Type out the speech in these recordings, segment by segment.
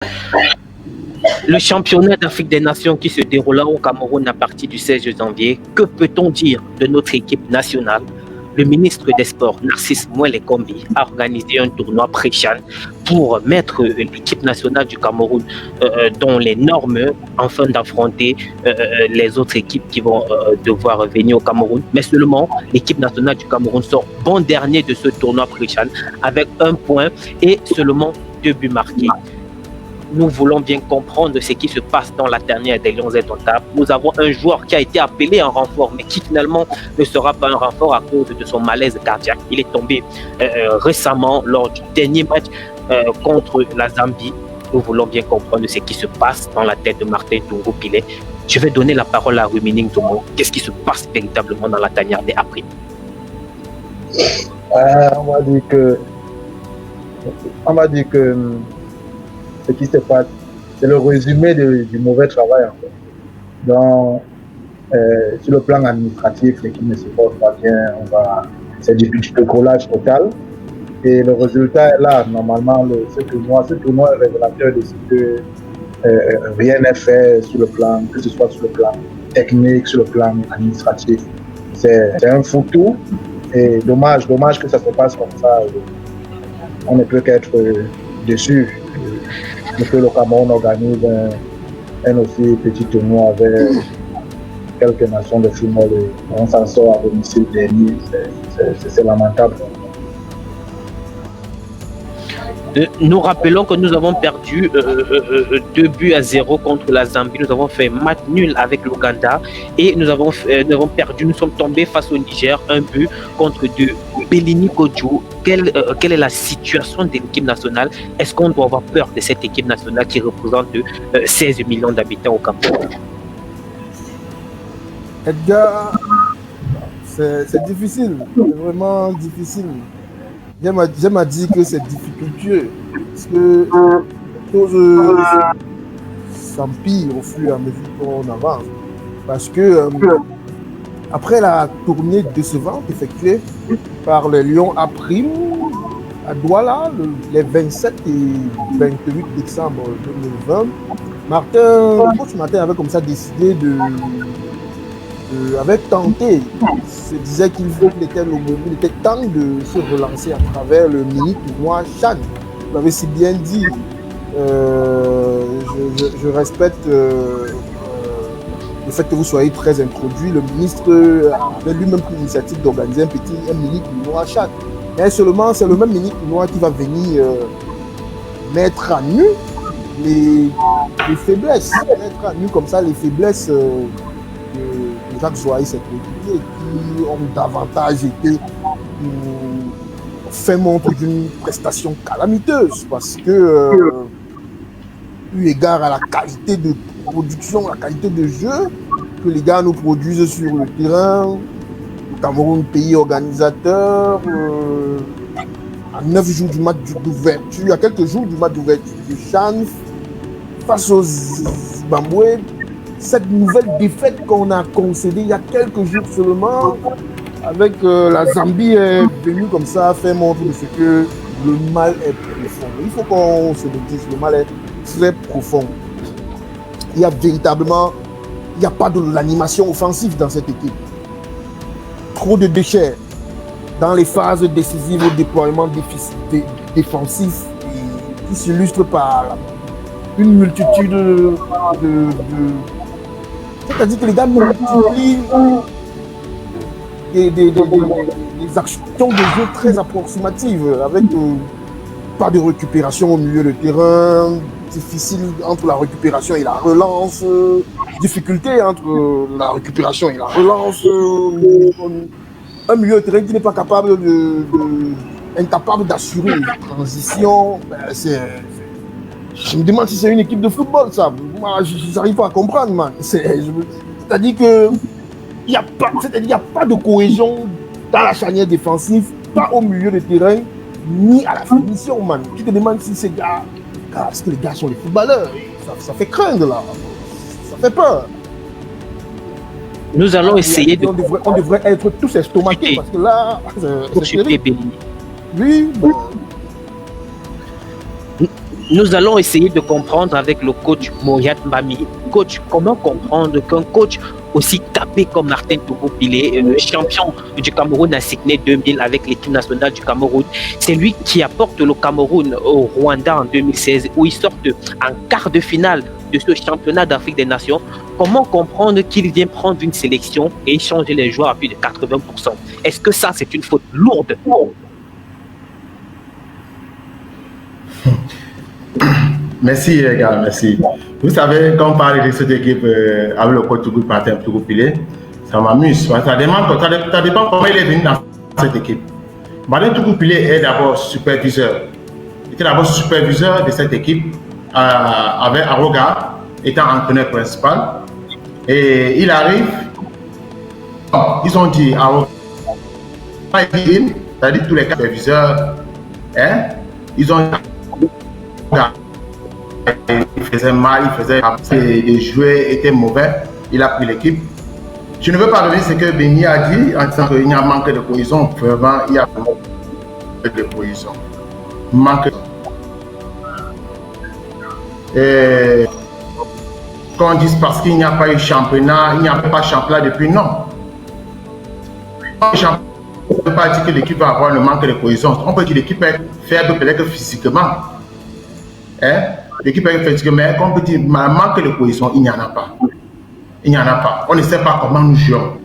Le championnat d'Afrique des Nations qui se déroula au Cameroun à partir du 16 janvier, que peut-on dire de notre équipe nationale? Le ministre des Sports, Narcisse Mouele Kombi, a organisé un tournoi pré-CHAN pour mettre l'équipe nationale du Cameroun dans les normes afin d'affronter les autres équipes qui vont devoir venir au Cameroun. Mais seulement l'équipe nationale du Cameroun sort bon dernier de ce tournoi pré-CHAN avec 1 point et seulement 2 buts marqués. Nous voulons bien comprendre ce qui se passe dans la dernière des Lions indomptables. Nous avons un joueur qui a été appelé en renfort, mais qui finalement ne sera pas un renfort à cause de son malaise cardiaque. Il est tombé récemment lors du dernier match contre la Zambie. Nous voulons bien comprendre ce qui se passe dans la tête de Martin Tungu-Pilet. Je vais donner la parole à Rumining Tomo. Qu'est-ce qui se passe véritablement dans la tanière des April? On va dire que ce qui se passe, c'est le résumé du mauvais travail en fait. Donc, sur le plan administratif, l'équipe ne se porte pas bien, c'est du collage total. Et le résultat est là. Normalement, ce tournoi est révélateur de ce que rien n'est fait sur le plan, que ce soit sur le plan technique, sur le plan administratif. C'est un foutu. Et dommage que ça se passe comme ça. On ne peut qu'être déçu que le Cameroun organise un aussi petit tournoi avec quelques nations de football et on s'en sort à domicile dernier. C'est lamentable. Nous rappelons que nous avons perdu 2-0 contre la Zambie. Nous avons fait match nul avec l'Ouganda et nous avons perdu. Nous sommes tombés face au Niger, 1 but contre Bélini Kodjou. Quelle est la situation de l'équipe nationale? Est-ce qu'on doit avoir peur de cette équipe nationale qui représente 16 millions d'habitants au Cameroun? Edgar, c'est difficile, c'est vraiment difficile. J'aime à dire que c'est difficultueux, parce que les choses s'empirent au fur et à mesure qu'on avance. Parce que après la tournée décevante effectuée par les Lions à Prime, à Douala, les 27 et 28 décembre 2020, Coach Martin avait comme ça décidé avait tenté, se disait qu'il était temps de se relancer à travers le mini-tournoi CHAN. Vous l'avez si bien dit, je respecte le fait que vous soyez très introduit. Le ministre avait lui-même pris l'initiative d'organiser un mini-tournoi CHAN. Mais seulement, c'est le même mini-tournoi qui va venir mettre à nu les faiblesses. Mettre à nu comme ça les faiblesses Jacques Zoaï s'est préoccupé, qui ont davantage été fait montre d'une prestation calamiteuse parce que, eu égard à la qualité de production, la qualité de jeu que les gars nous produisent sur le terrain, le Cameroun, pays organisateur, à 9 jours du match d'ouverture, à quelques jours du match d'ouverture du CHAN, face aux Zimbabwe. Cette nouvelle défaite qu'on a concédée il y a quelques jours seulement, avec la Zambie est venue comme ça faire montre de ce que le mal est profond. Il faut qu'on se le dise, le mal est très profond. Il y a véritablement, il n'y a pas de l'animation offensive dans cette équipe. Trop de déchets dans les phases décisives au déploiement défensif qui s'illustre par une multitude c'est-à-dire que les gars multiplient des actions de jeu très approximatives, avec pas de récupération au milieu de terrain, difficile entre la récupération et la relance, difficulté entre la récupération et la relance, un milieu de terrain qui n'est pas capable incapable d'assurer les transitions. Je me demande si c'est une équipe de football, ça. Moi, je n'arrive pas à comprendre, man. C'est-à-dire qu'il n'y a pas de cohésion dans la charnière défensive, pas au milieu de terrain, ni à la finition, man. Tu te demandes si ces gars... Parce que les gars sont les footballeurs. Ça fait craindre, là. Ça fait peur. Nous allons essayer de... On devrait être tous estomaqués, parce que là... C'est terrible. Oui, bon. Nous allons essayer de comprendre avec le coach Moyat Mbami. Coach, comment comprendre qu'un coach aussi capé comme Martin Togo-Pilé, champion du Cameroun à Sydney 2000 avec l'équipe nationale du Cameroun, c'est lui qui apporte le Cameroun au Rwanda en 2016 où ils sortent en quart de finale de ce championnat d'Afrique des Nations. Comment comprendre qu'il vient prendre une sélection et changer les joueurs à plus de 80%? Est-ce que ça, c'est une faute lourde? Merci les gars, merci. Vous savez, quand on parle de cette équipe avec le coach Martin Togo-Pilé, ça m'amuse. Ça dépend comment il est venu dans cette équipe. Martin Togo-Pilé est d'abord superviseur. Il était d'abord superviseur de cette équipe avec Aroga étant entraîneur principal. Et il arrive, ils ont dit Aroga, c'est-à-dire tous les superviseurs, ils ont il faisait mal, les joueurs étaient mauvais, il a pris l'équipe. Je ne veux pas revenir ce que Béni a dit en disant qu'il y a un manque de cohésion. Vraiment, il y a un manque de cohésion. Et quand on dit parce qu'il n'y a pas eu championnat, il n'y a pas de championnat depuis, non. On ne peut pas dire que l'équipe va avoir le manque de cohésion. On peut dire que l'équipe est faible peut-être physiquement. L'équipe est fatiguée, mais comme on peut dire, manque de cohésion, il n'y en a pas. Il n'y en a pas. On ne sait pas comment nous jouons.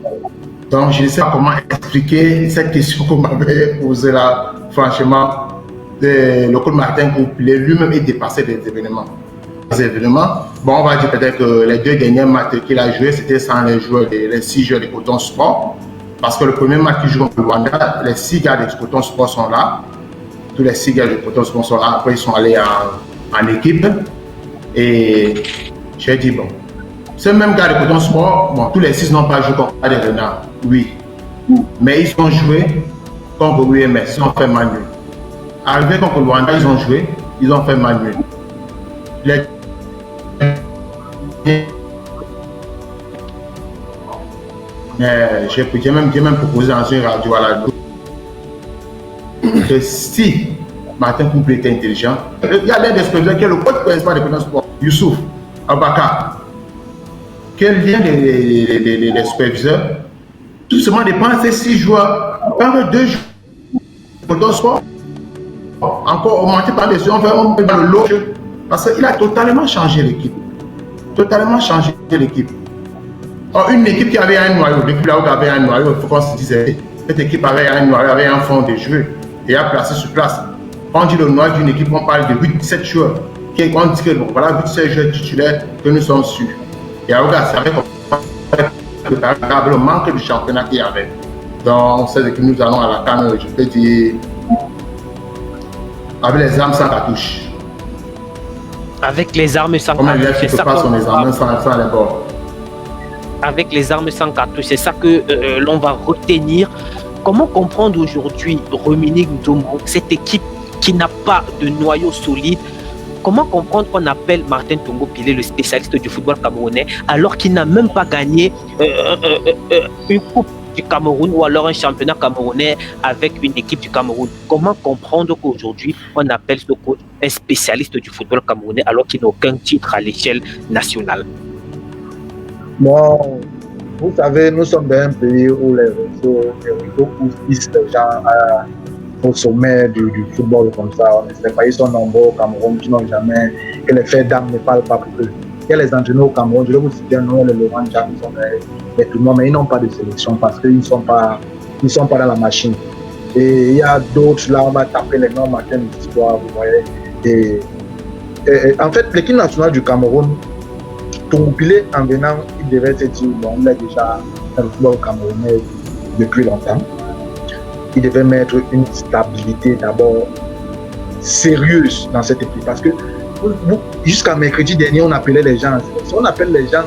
Donc, je ne sais pas comment expliquer cette question que vous m'avez posée là. Franchement, le coach Martin Togo-Pilé lui-même est dépassé des événements. Bon, on va dire peut-être que les 2 derniers matchs qu'il a joués, c'était sans les joueurs, les 6 joueurs de Coton Sport. Parce que le premier match qu'il joue au Rwanda, les 6 gars de Coton Sport sont là. Tous les 6 gars de Coton Sport sont là. Après, ils sont allés en équipe. Et j'ai dit, bon, ces mêmes gars de Coton Sport, bon, tous les 6 n'ont pas joué contre des renards, oui. Mais ils ont joué contre l'UMS, ils ont fait mal nul. Arrivé contre le Rwanda, ils ont joué, ils ont fait mal nul. J'ai même proposé dans une radio à la que si Martin Togo-Pilé était intelligent, il y a des superviseurs qui est le coach principal de Coton Sport, Youssouf Abaka, quel lien les superviseurs, tout simplement dépend de ces 6 joueurs, par 2 joueurs Coton Sport, encore augmenté par des joueurs, on fait le lot, parce qu'il a totalement changé l'équipe. Totalement changé l'équipe. Or, une équipe qui avait un noyau, depuis là où il y avait un noyau, il faut qu'on se dise, cette équipe avait un noyau, avait un fond de jeu, et a placé sur place. Quand on dit le noyau d'une équipe, on parle de 8-7 joueurs. On dit que bon, voilà 8-7 joueurs titulaires que nous sommes sûrs. Et Aouga savait le manque du championnat qu'il y avait. Donc, c'est que nous allons à la canne, je peux dire, avec les armes sans cartouche. Avec les armes sans cartouche, c'est ça avec les armes sans cartouche, c'est ça que l'on va retenir. Comment comprendre aujourd'hui Rominique Ndombo, cette équipe qui n'a pas de noyau solide? Comment comprendre qu'on appelle Martin Togo-Pilé le spécialiste du football camerounais alors qu'il n'a même pas gagné une coupe du Cameroun ou alors un championnat camerounais avec une équipe du Cameroun? Comment comprendre qu'aujourd'hui on appelle ce coach un spécialiste du football camerounais alors qu'il n'a aucun titre à l'échelle nationale? Bon, vous savez, nous sommes dans un pays où les réseaux poussent les gens au sommet du football comme ça. On ne sait pas, ils sont nombreux au Cameroun qui n'ont jamais, que les faits d'âme ne parlent pas pour eux. Il y a les entraîneurs au Cameroun, je vais vous citer un nom, les Laurent Jack, ils sont les tournois, mais ils n'ont pas de sélection parce qu'ils ne sont pas dans la machine. Et il y a d'autres, là, on va taper les noms matin de l'histoire, vous voyez. Et en fait, l'équipe nationale du Cameroun, Togo-Pilé, en venant, il devait se dire, bon, il est déjà dans le football camerounais depuis longtemps. Il devait mettre une stabilité d'abord sérieuse dans cette équipe. Parce que jusqu'à mercredi dernier, on appelait les gens. Si on appelle les gens,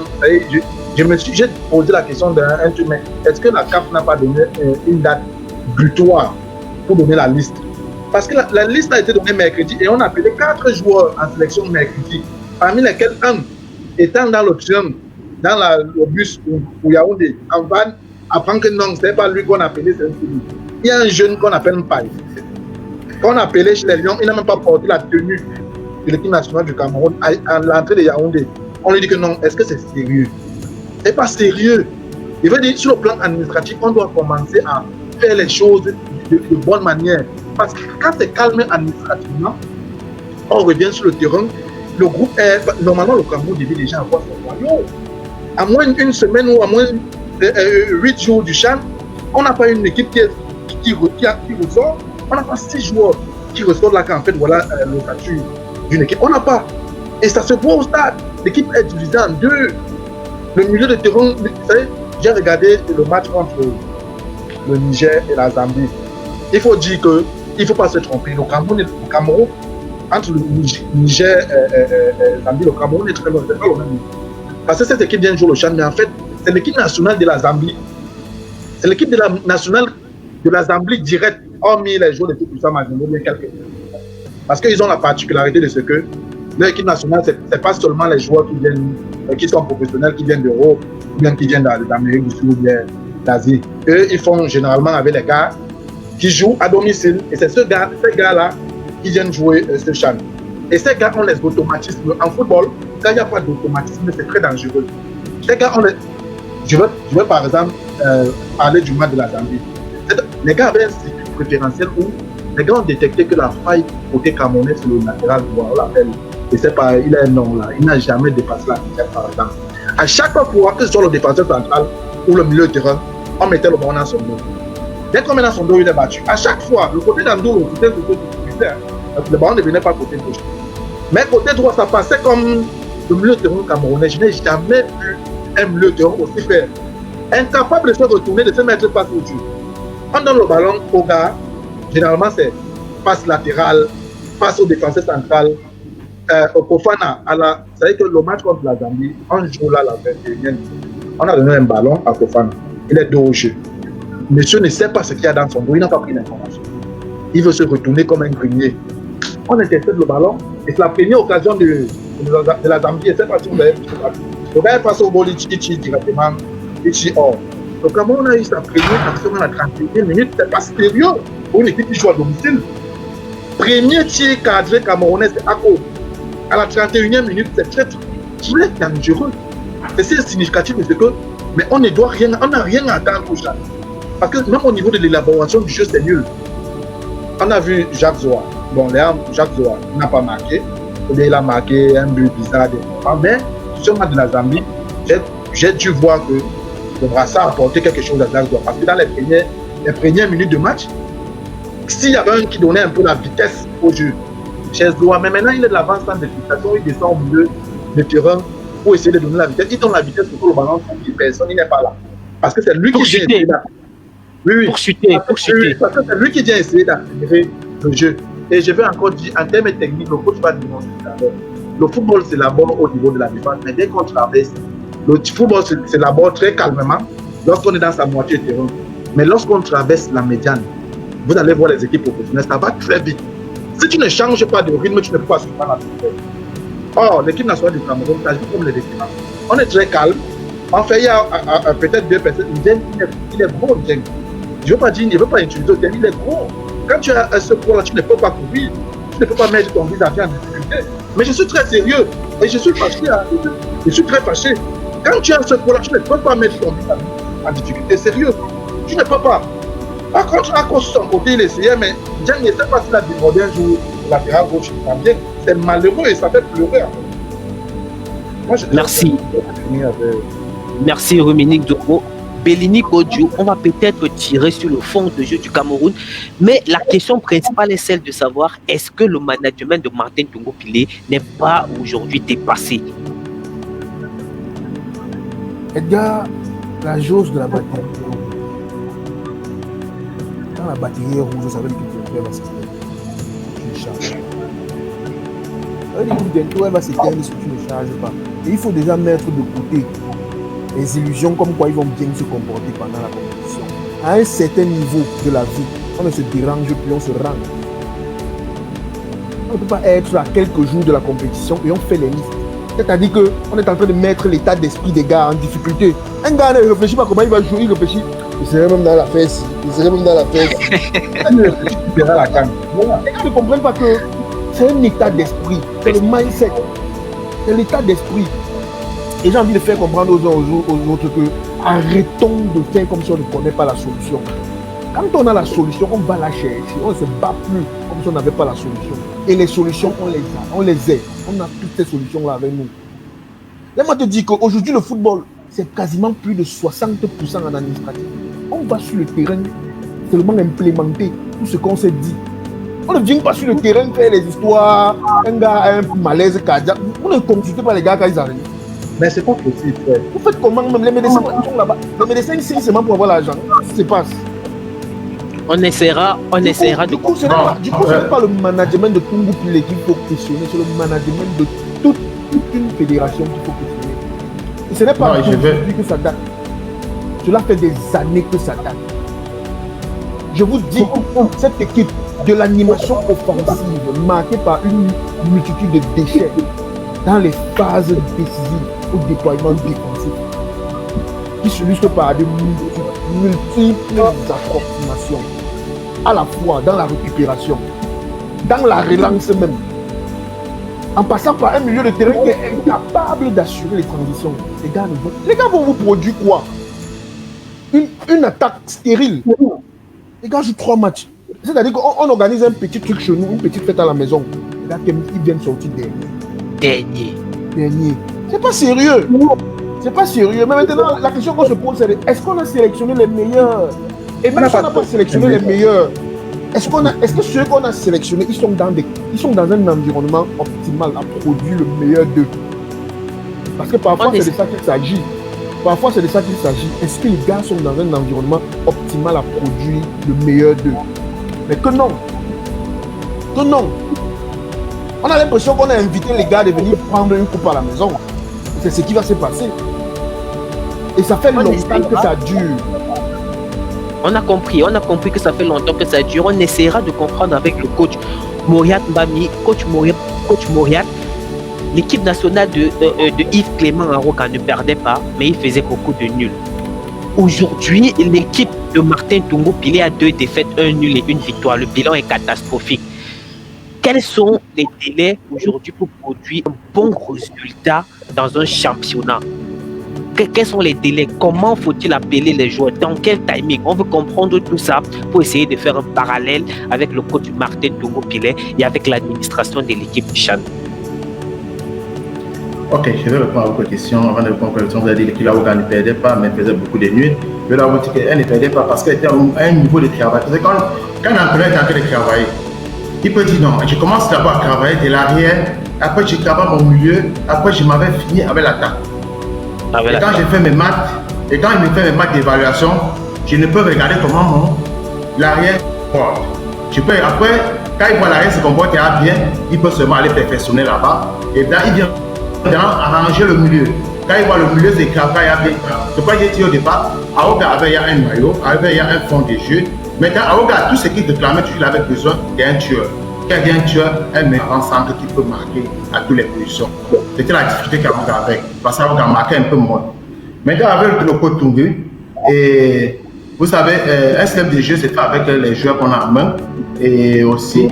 j'ai posé la question d'un truc, mais est-ce que la CAF n'a pas donné une date butoir pour donner la liste? Parce que la liste a été donnée mercredi et on a appelé 4 joueurs en sélection mercredi, parmi lesquels un étant dans le train, dans le bus pour Yaoundé, en van, apprend que non, ce n'est pas lui qu'on a appelé, c'est un film. Il y a un jeune qu'on appelle Mpaï. Quand on a appelé chez les Lions, il n'a même pas porté la tenue de l'équipe nationale du Cameroun à l'entrée de Yaoundé, on lui dit que non, est-ce que c'est sérieux? C'est pas sérieux. Il veut dire, sur le plan administratif, on doit commencer à faire les choses de bonne manière. Parce que quand c'est calme administrativement, on revient sur le terrain, le groupe est... Normalement, le Cameroun devait déjà avoir son royaume. À moins d'une semaine ou à moins 8 jours du CHAN, on n'a pas une équipe qui ressort. On n'a pas 6 joueurs qui ressortent là qu'en fait, voilà le statut d'une équipe. On n'a pas. Et ça se voit au stade. L'équipe est divisée en deux. Le milieu de terrain, vous savez, j'ai regardé le match entre le Niger et la Zambie. Il faut dire qu'il ne faut pas se tromper. Le Cameroun, entre le Niger et la Zambie, le Cameroun est très loin. C'est pas le même niveau. Parce que cette équipe vient jouer le CHAN, mais en fait, c'est l'équipe nationale de la Zambie. C'est l'équipe nationale de la Zambie directe, hormis les joueurs de tout ça, bien quelques. Parce qu'ils ont la particularité de ce que l'équipe nationale, ce n'est pas seulement les joueurs qui sont professionnels, qui viennent d'Europe, ou bien qui viennent d'Amérique du Sud, ou bien d'Asie. Eux, ils font généralement avec les gars qui jouent à domicile. Et c'est ces gars-là qui viennent jouer ce CHAN. Et ces gars ont les automatismes. En football, quand il n'y a pas d'automatisme, c'est très dangereux. Ces gars ont les... Je veux par exemple parler du match de la Zambie. Les gars avaient un circuit préférentiel où les gars ont détecté que la faille côté camerounais sur le latéral droit, on l'appelle, et c'est pas, il a un nom là, il n'a jamais dépassé la vitesse par exemple. À chaque fois que ce soit le défenseur central ou le milieu de terrain, on mettait le ballon dans son dos. Dès qu'on met dans son dos, il est battu. À chaque fois, le côté d'Ando, c'était le côté du le ballon ne venait pas côté gauche. Mais côté droit, ça passait comme le milieu de terrain camerounais. Je n'ai jamais vu un milieu de terrain aussi faire. Incapable de se retourner, de se mettre face au jeu. On donne le ballon au gars, généralement c'est passe latérale, passe au défenseur central, au Fofana. Vous savez que le match contre la Zambie, on joue là la 21e. On a donné un ballon à Fofana. Il est dos au jeu. Monsieur ne sait pas ce qu'il y a dans son dos, il n'a pas pris l'information. Il veut se retourner comme un grenier. On intercepte le ballon et c'est la première occasion de la Zambie. C'est pas si vous avez vu. Le gars est passé au bol, il tire directement, il tire hors. Donc, comme on a eu sa première action à la 31e minute, c'est pas sérieux pour une équipe qui joue à domicile. Premier tir cadré camerounais, c'est Ako. À la 31e minute, c'est très dangereux. Et c'est significatif de ce que, mais on n'a rien à attendre au chat. Parce que même au niveau de l'élaboration du jeu, c'est nul. On a vu Jacques Zoa. Bon, Jacques Zoa n'a pas marqué. Il a marqué un but bizarre. Mais sur le match de la Zambie, j'ai dû voir que le brassard apportait quelque chose à Jacques Zoa. Parce que dans les premières minutes de match, s'il y avait un qui donnait un peu la vitesse au jeu, chez Zoa, mais maintenant il est de l'avance sans définition, il descend au milieu de terrain pour essayer de donner la vitesse. Il donne la vitesse pour le ballon, personne, il n'est pas là. Parce que c'est lui qui vient essayer pour chuter. Parce que c'est lui qui vient essayer d'accélérer le jeu. Et je vais encore dire, en termes techniques, le coach va démontrer d'abord. Le football s'élabore au niveau de la défense, mais dès qu'on traverse, le football s'élabore très calmement lorsqu'on est dans sa moitié de terrain. Mais lorsqu'on traverse la médiane, vous allez voir les équipes professionnelles, ça va très vite. Si tu ne changes pas de rythme, tu ne peux pas suivre la vitesse. Or, l'équipe nationale du Cameroun, ça joue comme les équipes. On est très calme. En fait, il y a peut-être deux personnes. Il est gros, Djeng. Je ne veux pas dire, il ne veut pas utiliser le il est gros. Quand tu as ce poids-là, tu ne peux pas courir. Tu ne peux pas mettre ton visage en difficulté. Mais je suis très sérieux. Et je suis fâché. Je suis très fâché. Quand tu as ce poids-là, tu ne peux pas mettre ton visage en difficulté. Sérieux. Tu ne peux pas. Par contre, à cause de son côté, il essayait, mais Djeng ne sait pas s'il a débordé un jour latéral gauche. C'est malheureux et ça fait pleurer. Moi, merci. Merci, Ruminique Doko. Bellini Kodjo, on va peut-être tirer sur le fond de jeu du Cameroun, mais la question principale est celle de savoir est-ce que le management de Martin Tungo Pillé n'est pas aujourd'hui dépassé? Edgar, la jauge de la batterie. Quand la batterie est rouge, vous savez que va s'éteindre. Tu ne charges pas. Elle va s'éteindre si tu ne charges pas. Et il faut déjà mettre de côté les illusions comme quoi ils vont bien se comporter pendant la compétition. À un certain niveau de la vie, on ne se dérange plus, on se rend. On ne peut pas être à quelques jours de la compétition et on fait les listes. C'est-à-dire qu'on est en train de mettre l'état d'esprit des gars en difficulté. Un gars ne réfléchit pas comment il va jouer, il réfléchit. Il serait même dans la fesse. Il serait même dans la fesse. Il réfléchit, il verra la canne. Voilà. Les gars ne comprennent pas que C'est un état d'esprit, c'est le mindset, c'est l'état d'esprit. Et j'ai envie de faire comprendre aux autres que arrêtons de faire comme si on ne connaît pas la solution. Quand on a la solution, on va la chercher, on ne se bat plus comme si on n'avait pas la solution. Et les solutions, on les a, on les aide, on a toutes ces solutions-là avec nous. Laisse-moi te dire qu'aujourd'hui, le football, c'est quasiment plus de 60% en administratif. On va sur le terrain seulement implémenter tout ce qu'on s'est dit. On ne vient pas sur le terrain faire les histoires, un gars a un malaise cardiaque. Vous ne consultez pas les gars quand ils arrivent. Mais c'est pas possible, frère. Vous faites comment même? Les médecins sont là-bas. Les médecins ils signent seulement pour avoir l'argent. Qu'est-ce qui se passe? On essaiera de Du coup, ce n'est pas le management de Tungu Pile qu'il faut questionner, c'est le management de toute une fédération qu'il faut questionner. Et ce n'est pas aujourd'hui que ça date. Cela fait des années que ça date. Je vous dis, cette équipe de l'animation offensive marquée par une multitude de déchets dans les phases décisives au déploiement défensif qui se illustre par de multiples approximations à la fois dans la récupération, dans la relance même, en passant par un milieu de terrain qui est incapable d'assurer les transitions. Les gars vont vous produire quoi? Une attaque stérile. Les gars jouent 3 matchs. C'est-à-dire qu'on organise un petit truc chez nous, une petite fête à la maison. Les gars, ils viennent sortir dernier. C'est pas sérieux. C'est pas sérieux. Mais maintenant, la question qu'on se pose, c'est est-ce qu'on a sélectionné les meilleurs? Et même si on n'a pas sélectionné les meilleurs, est-ce que ceux qu'on a sélectionnés, ils sont dans un environnement optimal à produire le meilleur d'eux? Parce que parfois, c'est de ça qu'il s'agit. Est-ce que les gars sont dans un environnement optimal à produire le meilleur d'eux? Mais que non. On a l'impression qu'on a invité les gars de venir prendre une coupe à la maison. C'est ce qui va se passer. Et ça fait longtemps que ça dure. On a compris que ça fait longtemps que ça dure. On essaiera de comprendre avec le coach Mauriat Mbami, coach Mauriat. L'équipe nationale de Yves Clément Aroka ne perdait pas, mais il faisait beaucoup de nuls. Aujourd'hui, l'équipe de Martin Tungu Pile a 2 défaites, 1 nul et 1 victoire. Le bilan est catastrophique. Quels sont les délais aujourd'hui pour produire un bon résultat dans un championnat? Quels sont les délais? Comment faut-il appeler les joueurs? Dans quel timing? On veut comprendre tout ça pour essayer de faire un parallèle avec le coach Martin Tungu Pile et avec l'administration de l'équipe du Chan. Ok, je vais répondre à votre question. Avant de répondre à votre question, vous avez dit que l'Aouga ne perdait pas, mais faisait beaucoup de nuits. Je vais vous dire qu'elle ne perdait pas parce qu'elle était à un niveau de travail. Parce que quand un entraîneur est en train de travailler, il peut dire non, je commence d'abord à travailler de l'arrière, après je travaille mon milieu, après je m'avais fini avec l'attaque. Et quand j'ai fait mes maths, et quand il me fait mes maths d'évaluation, je ne peux regarder comment l'arrière comporte. Après, quand il voit l'arrière se comporter bien, il peut seulement aller perfectionner là-bas. Et là, il vient arranger le milieu. Quand il voit le milieu se travailler bien, c'est pourquoi j'ai dit au départ, Aouga avait un noyau, avait un fond de jeu. Maintenant, Aouga, tout ce qu'il réclamait, il avait besoin d'un tueur. Quand il y a un tueur, un méchant centre qui peut marquer à toutes les positions. C'était la difficulté qu'Aouga avait, parce qu'Aouga marquait un peu moins. Maintenant, avec le coach Tungu, et vous savez, un système de jeu, c'est fait avec les joueurs qu'on a en main, et aussi,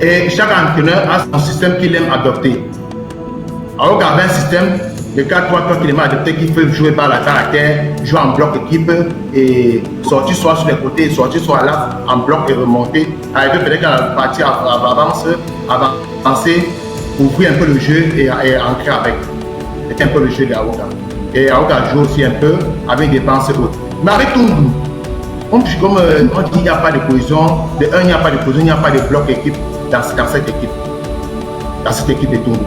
et chaque entraîneur a son système qu'il aime adopter. Aouga avait un système de 4-3-3 qu'il aime adopter, qui peut jouer par la terre, jouer en bloc équipe et sortir soit sur les côtés, sortir soit là en bloc et remonter. Arriver peut-être qu'à la partie avancer, ouvrir un peu le jeu et entrer avec. C'est un peu le jeu d'Aouga. Et Aouga joue aussi un peu avec des pensées hautes. Mais avec Tungu, comme on dit, il n'y a pas de cohésion. De un, il n'y a pas de cohésion, il n'y a pas de bloc équipe dans cette équipe. Dans cette équipe de Tungu.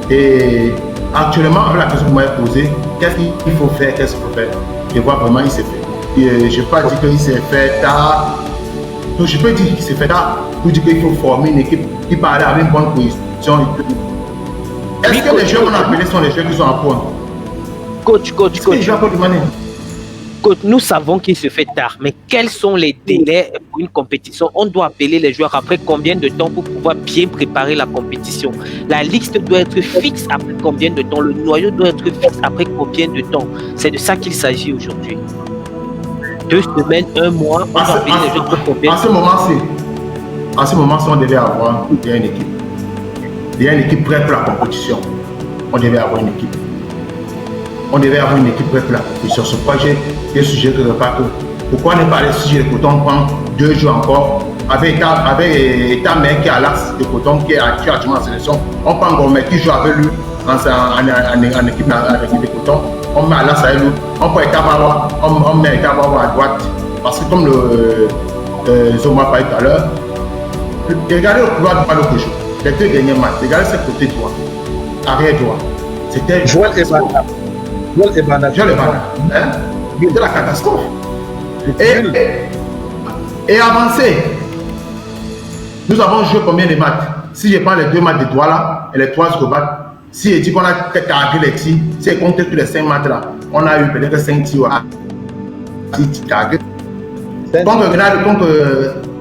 Et actuellement, avec la question que vous m'avez posée, qu'est-ce qu'il faut faire, qu'est-ce qu'il faut faire? Je vois vraiment il s'est fait. Et je ne peux pas dire qu'il s'est fait tard. Donc je peux dire qu'il s'est fait tard pour dire qu'il faut former une équipe qui parle avec une bonne position. Est-ce que les joueurs qu'on a appelés sont les joueurs qui sont en point? Coach, nous savons qu'il se fait tard, mais quels sont les délais pour une compétition? On doit appeler les joueurs après combien de temps pour pouvoir bien préparer la compétition? La liste doit être fixe après combien de temps? Le noyau doit être fixe après combien de temps? C'est de ça qu'il s'agit aujourd'hui. 2 semaines, 1 mois, on doit appeler les joueurs pour combien? En ce moment-ci, À ce moment, si on devait avoir une équipe, il y a une équipe prête pour la compétition. On devait avoir une équipe. On devait avoir une équipe prête pour la compétition. Ce projet est sujet quelque part que pourquoi ne pas aller sujet de coton, on prend 2 jours encore avec État mec qui est à l'axe de coton, qui est actuellement en sélection. On prend Gourmet qui joue avec lui en équipe de coton. On met à l'axe avec lui. On prend État Bawa, on met État Bawa à droite. Parce que comme le Zoma parlait tout à l'heure, regardez le couloir de Balokojo. Les 2 derniers matchs, regardez ce côté droit, arrière droit. C'était Joël Ebana. C'était la catastrophe. Et avancé. Nous avons joué combien de matchs? Si je prends les 2 matchs de Douala et les 3 Escobar, si je dis qu'on a carré les tirs, si je compte tous les 5 matchs là, on a eu peut-être 5 tirs à carré.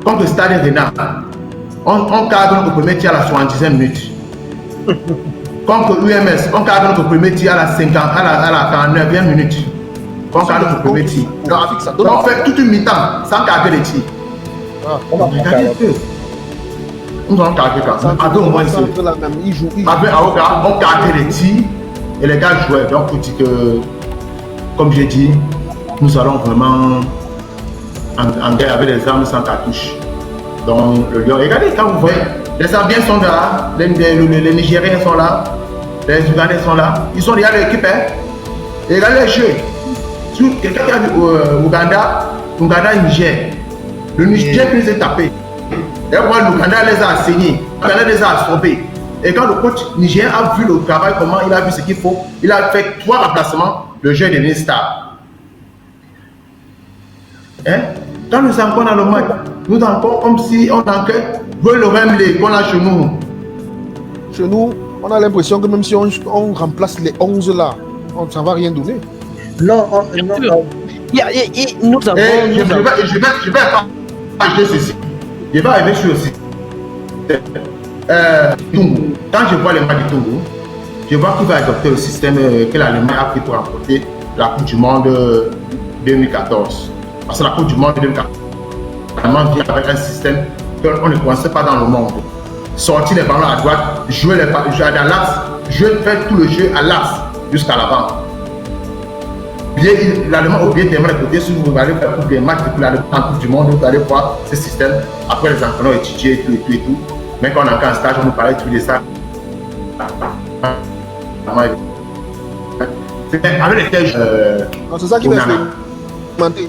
Contre Stade Renard, on cadre notre premier tir à la 70e minute. Contre UMS, on cadre notre premier tir à la 49e minute. On cadre notre premier tir. Donc on fait toute une mi-temps sans cadrer les tirs. Nous avons cadré quand même. Avec au moins avec Aoka, on cadrait les tirs et les gars jouaient. Donc pour dire que, comme j'ai dit, nous allons vraiment en guerre avec les armes sans cartouche. Donc le Lion, regardez quand vous voyez, les Zambiens sont là, les Nigériens sont là, les Ougandais sont là, ils sont déjà l'équipe. Et regardez les jeux. Quelqu'un qui a vu Ouganda, Niger. Le Niger qui les a tapés. Et moi, l'Ouganda les a enseignés, l'Ouganda les a absorbés. Et quand le coach nigérien a vu le travail, comment il a vu ce qu'il faut, il a fait 3 remplacements, le jeu est devenu star. Hein? Quand nous sommes dans le match, nous encore comme si on enquête, le même qu'on a chez nous. Chez nous, on a l'impression que même si on remplace les 11 là, ça ne va rien donner. Non, nous avons. Je vais partager ceci. Je vais arriver sur aussi. Tungu. Quand je vois les matchs du Tungu, je vois qu'il va adopter le système que l'Allemagne a pris pour remporter la Coupe du Monde 2014. Parce que la Coupe du Monde 2014, l'Allemagne vient avec un système qu'on ne connaissait pas dans le monde. Sortir les ballons à droite, jouer à l'axe, faire tout le jeu à l'axe jusqu'à l'avant. L'Allemand a oublié tellement les côtés. Si vous allez faire des matchs depuis l'Allemagne en Coupe du Monde, vous allez voir ce système. Après, les entraîneurs étudiés et tout. Mais quand on a encore un stage, on nous parlait de tout ça. Avec les têches. C'est ça qui va expérimenter.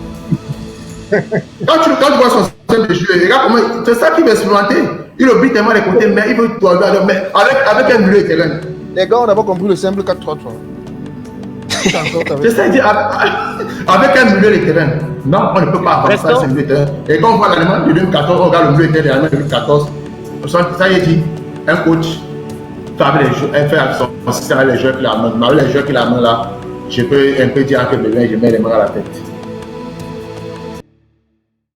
Quand tu vois son système de jeu, regarde comment. C'est ça qui va expérimenter. Il oublie tellement les côtés, mais il veut tout mais avec un milieu terrain. Les gars, on n'a pas compris le simple 4-3-3. C'est ça, il dit avec un milieu de terrain. Non, on ne peut pas avancer à ce milieu de terrain. Et quand on voit l'Allemagne de 2014, on regarde le milieu de terrain de l'Allemagne de 2014. Ça y est dit, un coach fait son système avec les joueurs qu'il a main. Mais avec les joueurs qu'il a main là, je peux un peu dire que je mets les mains à la tête.